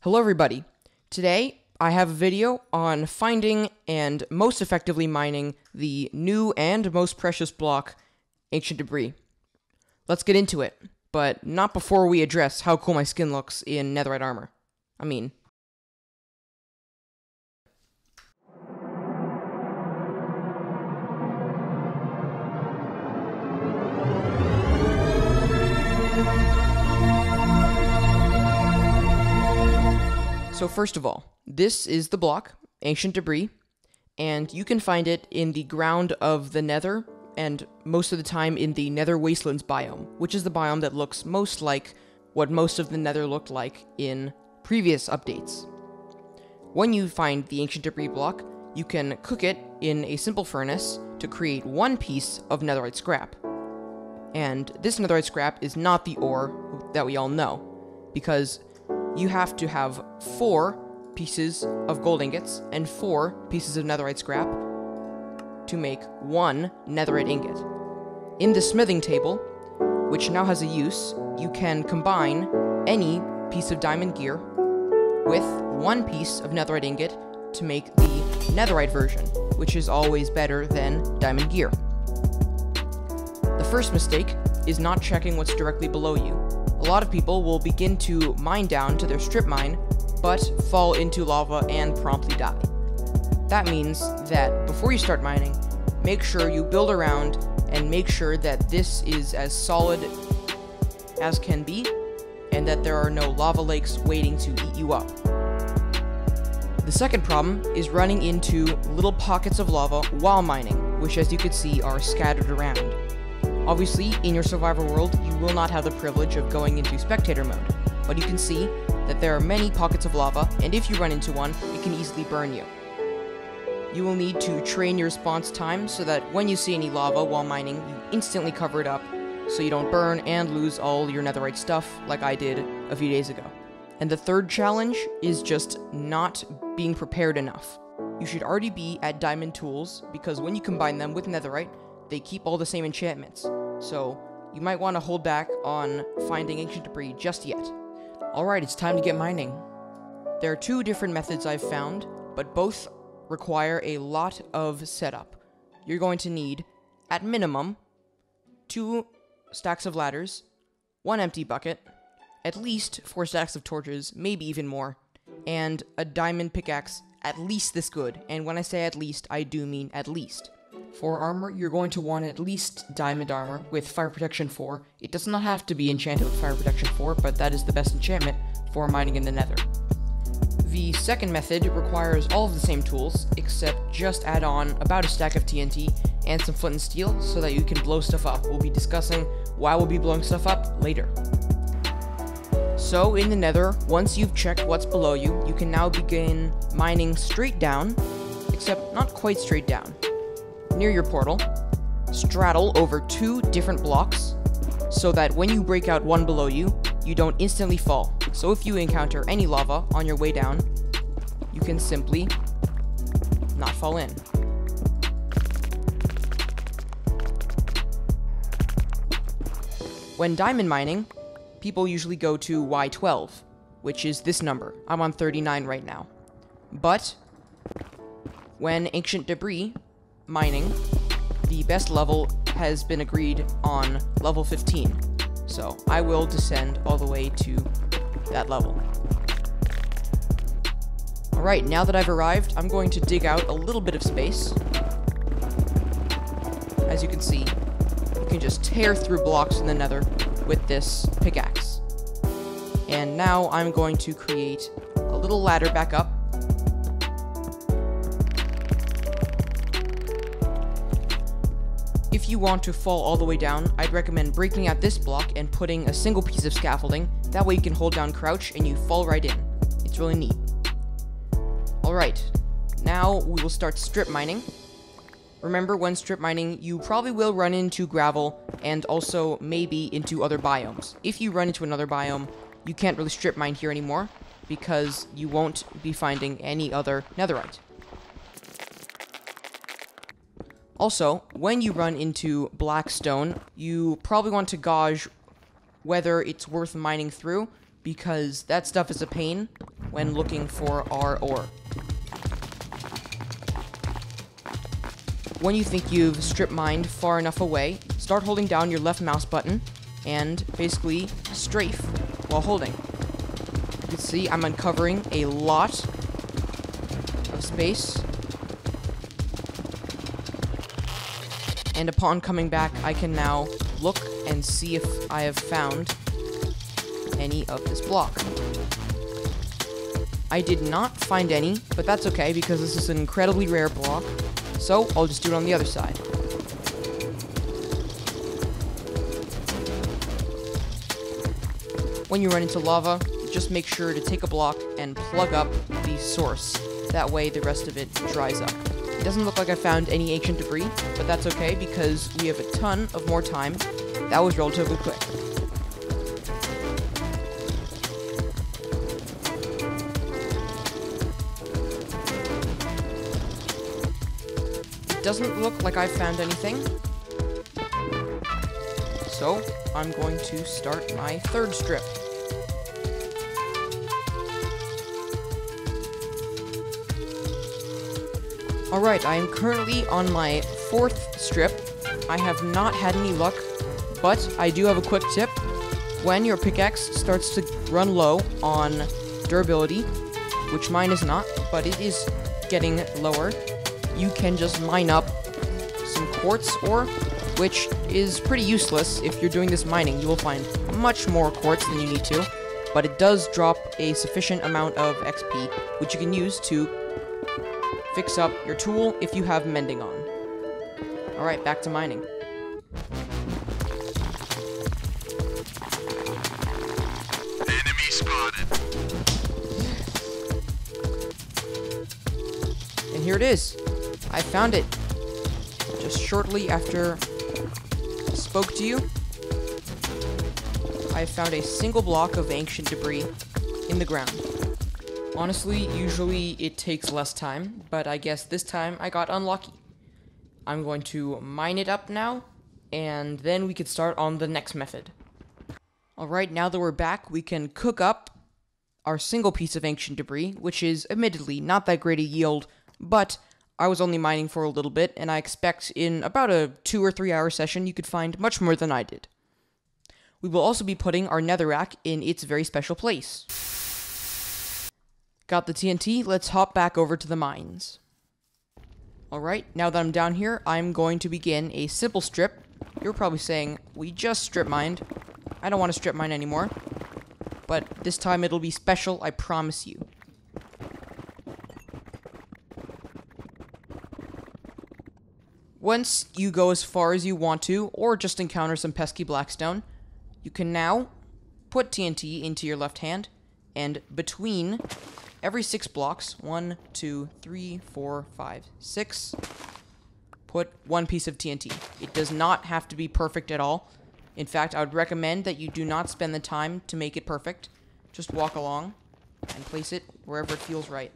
Hello everybody. Today I have a video on finding and most effectively mining the new and most precious block, ancient debris. Let's get into it, but not before we address how cool my skin looks in netherite armor. So first of all, this is the block, ancient debris, and you can find it in the ground of the nether, and most of the time in the nether wastelands biome, which is the biome that looks most like what most of the nether looked like in previous updates. When you find the ancient debris block, you can cook it in a simple furnace to create one piece of netherite scrap. And this netherite scrap is not the ore that we all know, because you have to have 4 pieces of gold ingots and 4 pieces of netherite scrap to make 1 netherite ingot. In the smithing table, which now has a use, you can combine any piece of diamond gear with 1 piece of netherite ingot to make the netherite version, which is always better than diamond gear. The first mistake is not checking what's directly below you. A lot of people will begin to mine down to their strip mine, but fall into lava and promptly die. That means that before you start mining, make sure you build around and make sure that this is as solid as can be, and that there are no lava lakes waiting to eat you up. The second problem is running into little pockets of lava while mining, which as you can see are scattered around. Obviously, in your survivor world, you will not have the privilege of going into spectator mode, but you can see that there are many pockets of lava, and if you run into one, it can easily burn you. You will need to train your response time so that when you see any lava while mining, you instantly cover it up, so you don't burn and lose all your netherite stuff like I did a few days ago. And the third challenge is just not being prepared enough. You should already be at diamond tools, because when you combine them with netherite, they keep all the same enchantments, so you might want to hold back on finding ancient debris just yet. Alright, it's time to get mining. There are 2 different methods I've found, but both require a lot of setup. You're going to need, at minimum, 2 stacks of ladders, 1 empty bucket, at least 4 stacks of torches, maybe even more, and a diamond pickaxe at least this good, and when I say at least, I do mean at least. For armor, you're going to want at least diamond armor with fire protection 4. It does not have to be enchanted with fire protection 4, but that is the best enchantment for mining in the nether. The second method requires all of the same tools, except just add on about a stack of TNT and some flint and steel so that you can blow stuff up. We'll be discussing why we'll be blowing stuff up later. So in the nether, once you've checked what's below you, you can now begin mining straight down, except not quite straight down. Near your portal, straddle over 2 different blocks, so that when you break out one below you, you don't instantly fall. So if you encounter any lava on your way down, you can simply not fall in. When diamond mining, people usually go to Y12, which is this number. I'm on 39 right now. But when ancient debris mining, the best level has been agreed on level 15, so I will descend all the way to that level. Alright, now that I've arrived, I'm going to dig out a little bit of space. As you can see, you can just tear through blocks in the nether with this pickaxe. And now I'm going to create a little ladder back up. If you want to fall all the way down, I'd recommend breaking out this block and putting a single piece of scaffolding. That way you can hold down crouch and you fall right in. It's really neat. Alright, now we will start strip mining. Remember, when strip mining, you probably will run into gravel and also maybe into other biomes. If you run into another biome, you can't really strip mine here anymore because you won't be finding any other netherite. Also, when you run into black stone, you probably want to gauge whether it's worth mining through, because that stuff is a pain, when looking for our ore. When you think you've strip mined far enough away, start holding down your left mouse button and basically strafe while holding. You can see I'm uncovering a lot of space. And upon coming back, I can now look and see if I have found any of this block. I did not find any, but that's okay because this is an incredibly rare block. So, I'll just do it on the other side. When you run into lava, just make sure to take a block and plug up the source. That way the rest of it dries up. It doesn't look like I found any ancient debris, but that's okay because we have a ton of more time. That was relatively quick. Doesn't look like I've found anything. So, I'm going to start my third strip. Alright, I am currently on my fourth strip. I have not had any luck, but I do have a quick tip. When your pickaxe starts to run low on durability, which mine is not, but it is getting lower, you can just mine up some quartz ore, which is pretty useless. If you're doing this mining, you will find much more quartz than you need to, but it does drop a sufficient amount of XP, which you can use to fix up your tool if you have mending on. Alright, back to mining. Enemy spotted. And here it is. I found it. Just shortly after I spoke to you, I found a single block of ancient debris in the ground. Honestly, usually it takes less time, but I guess this time I got unlucky. I'm going to mine it up now, and then we could start on the next method. Alright, now that we're back, we can cook up our single piece of ancient debris, which is admittedly not that great a yield, but I was only mining for a little bit, and I expect in about a 2 or 3 hour session you could find much more than I did. We will also be putting our netherrack in its very special place. Got the TNT, let's hop back over to the mines. Alright, now that I'm down here, I'm going to begin a simple strip. You're probably saying, we just strip mined. I don't want to strip mine anymore. But this time it'll be special, I promise you. Once you go as far as you want to, or just encounter some pesky blackstone, you can now put TNT into your left hand, and between every 6 blocks, 1, 2, 3, 4, 5, 6, put 1 piece of TNT. It does not have to be perfect at all. In fact, I would recommend that you do not spend the time to make it perfect. Just walk along and place it wherever it feels right.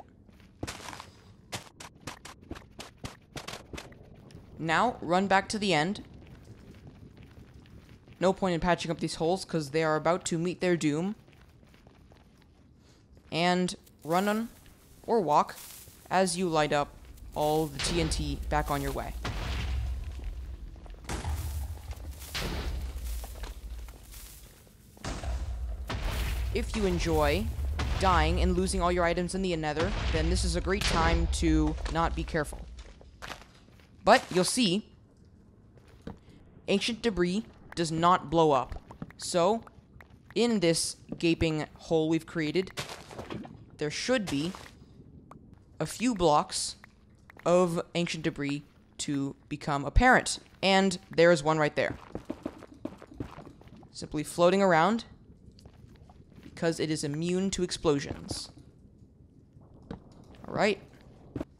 Now, run back to the end. No point in patching up these holes because they are about to meet their doom. And run on, or walk, as you light up all the TNT back on your way. If you enjoy dying and losing all your items in the nether, then this is a great time to not be careful. But you'll see, ancient debris does not blow up. So, in this gaping hole we've created, there should be a few blocks of ancient debris to become apparent. And there is one right there. Simply floating around because it is immune to explosions. Alright.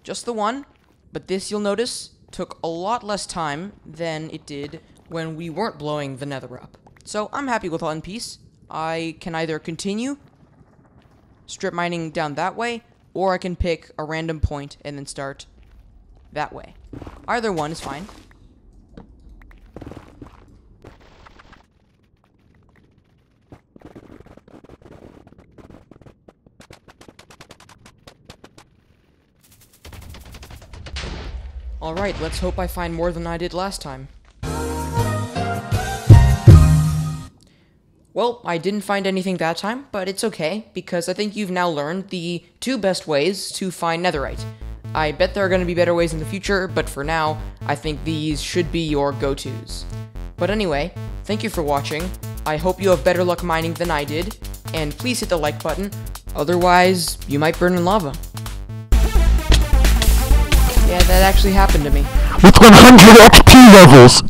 Just the one, but this, you'll notice, took a lot less time than it did when we weren't blowing the nether up. So I'm happy with one piece. I can either continue strip mining down that way, or I can pick a random point and then start that way. Either one is fine. Alright, let's hope I find more than I did last time. Well, I didn't find anything that time, but it's okay, because I think you've now learned the 2 best ways to find netherite. I bet there are going to be better ways in the future, but for now, I think these should be your go-tos. But anyway, thank you for watching. I hope you have better luck mining than I did, and please hit the like button, otherwise you might burn in lava. Yeah, that actually happened to me. With 100 XP levels!